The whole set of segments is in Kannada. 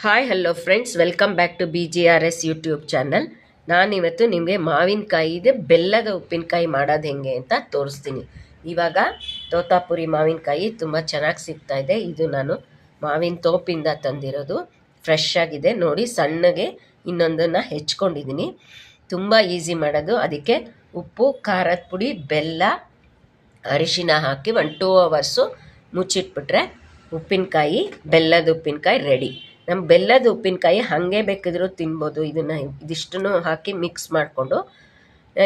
Hi hello friends, welcome back to BGRS YouTube channel. ನಾನಿವತ್ತು ನಿಮಗೆ ಮಾವಿನಕಾಯಿದೆ ಬೆಲ್ಲದ ಉಪ್ಪಿನಕಾಯಿ ಮಾಡೋದು ಹೆಂಗೆ ಅಂತ ತೋರಿಸ್ತೀನಿ. ಇವಾಗ ತೋತಾಪುರಿ ಮಾವಿನಕಾಯಿ ತುಂಬ ಚೆನ್ನಾಗಿ ಸಿಗ್ತಾ ಇದೆ. ಇದು ನಾನು ಮಾವಿನ ತೋಪಿಂದ ತಂದಿರೋದು, ಫ್ರೆಶ್ ಆಗಿದೆ ನೋಡಿ. ಸಣ್ಣಗೆ ಇನ್ನೊಂದನ್ನು ಹೆಚ್ಕೊಂಡಿದ್ದೀನಿ. ತುಂಬ ಈಸಿ ಮಾಡೋದು. ಅದಕ್ಕೆ ಉಪ್ಪು, ಖಾರದ ಪುಡಿ, ಬೆಲ್ಲ, ಅರಿಶಿನ ಹಾಕಿ 1-2 ಅವರ್ಸು ಮುಚ್ಚಿಟ್ಬಿಟ್ರೆ ಉಪ್ಪಿನಕಾಯಿ, ಬೆಲ್ಲದ ಉಪ್ಪಿನಕಾಯಿ ರೆಡಿ. ನಮ್ಮ ಬೆಲ್ಲದ ಉಪ್ಪಿನಕಾಯಿ ಹಾಗೆ ಬೇಕಿದ್ರೂ ತಿನ್ಬೋದು. ಇದಿಷ್ಟನ್ನು ಹಾಕಿ ಮಿಕ್ಸ್ ಮಾಡಿಕೊಂಡು,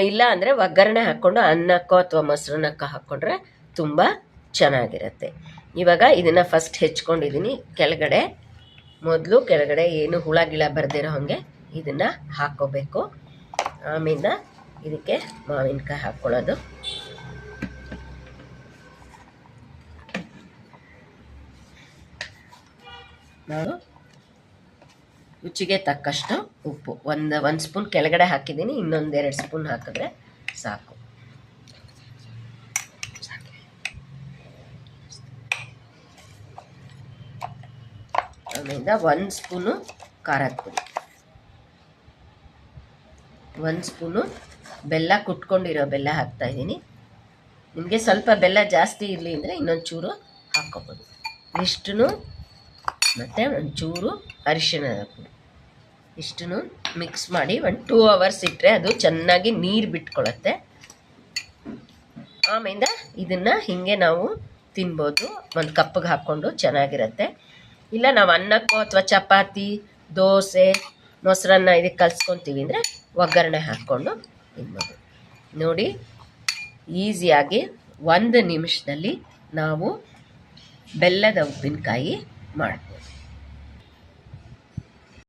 ಇಲ್ಲ ಅಂದರೆ ಒಗ್ಗರಣೆ ಹಾಕ್ಕೊಂಡು ಅನ್ನಕ್ಕೋ ಅಥವಾ ಮೊಸರನ್ನಕ್ಕೋ ಹಾಕ್ಕೊಂಡ್ರೆ ತುಂಬ ಚೆನ್ನಾಗಿರುತ್ತೆ. ಇವಾಗ ಇದನ್ನು ಫಸ್ಟ್ ಹೆಚ್ಕೊಂಡಿದ್ದೀನಿ. ಕೆಳಗಡೆ ಏನು ಹುಳ ಗಿಳ ಬರ್ದಿರೋ ಹಾಗೆ ಇದನ್ನು ಹಾಕ್ಕೋಬೇಕು. ಆಮೇಲೆ ಇದಕ್ಕೆ ಮಾವಿನಕಾಯಿ ಹಾಕ್ಕೊಳ್ಳೋದು. ನಾನು ರುಚಿಗೆ ತಕ್ಕಷ್ಟು ಉಪ್ಪು ಒಂದು ಸ್ಪೂನ್ ಕೆಳಗಡೆ ಹಾಕಿದ್ದೀನಿ. ಇನ್ನೊಂದು 2 ಸ್ಪೂನ್ ಹಾಕಿದ್ರೆ ಸಾಕು. ಆಮೇಲೆ 1 ಸ್ಪೂನು ಖಾರದ ಪುಡಿ, 1 ಸ್ಪೂನು ಬೆಲ್ಲ, ಕುಟ್ಕೊಂಡಿರೋ ಬೆಲ್ಲ ಹಾಕ್ತಾಯಿದ್ದೀನಿ. ನಿಮಗೆ ಸ್ವಲ್ಪ ಬೆಲ್ಲ ಜಾಸ್ತಿ ಇರಲಿ ಅಂದರೆ ಇನ್ನೊಂದು ಚೂರು ಹಾಕ್ಕೋಬೋದು. ಇಷ್ಟನ್ನು ಮತ್ತು ಒಂಚೂರು ಅರಿಶಿಣದ ಪುಡಿ, ಇಷ್ಟನ್ನು ಮಿಕ್ಸ್ ಮಾಡಿ 1-2 ಅವರ್ಸ್ ಇಟ್ಟರೆ ಅದು ಚೆನ್ನಾಗಿ ನೀರು ಬಿಟ್ಕೊಳ್ಳುತ್ತೆ. ಆಮೇಲೆ ಇದನ್ನು ಹೀಗೆ ನಾವು ತಿನ್ಬೋದು. ಒಂದು ಕಪ್ಪಿಗೆ ಹಾಕ್ಕೊಂಡು ಚೆನ್ನಾಗಿರುತ್ತೆ. ಇಲ್ಲ ನಾವು ಅನ್ನಕ್ಕೋ ಅಥವಾ ಚಪಾತಿ, ದೋಸೆ, ಮೊಸರನ್ನ ಇದಕ್ಕೆ ಕಲಿಸ್ಕೊತೀವಿ ಅಂದರೆ ಒಗ್ಗರಣೆ ಹಾಕ್ಕೊಂಡು ತಿನ್ಬೋದು. ನೋಡಿ, ಈಸಿಯಾಗಿ 1 ನಿಮಿಷದಲ್ಲಿ ನಾವು ಬೆಲ್ಲದ ಉಪ್ಪಿನಕಾಯಿ ಮಾಡ್ಬೋದು.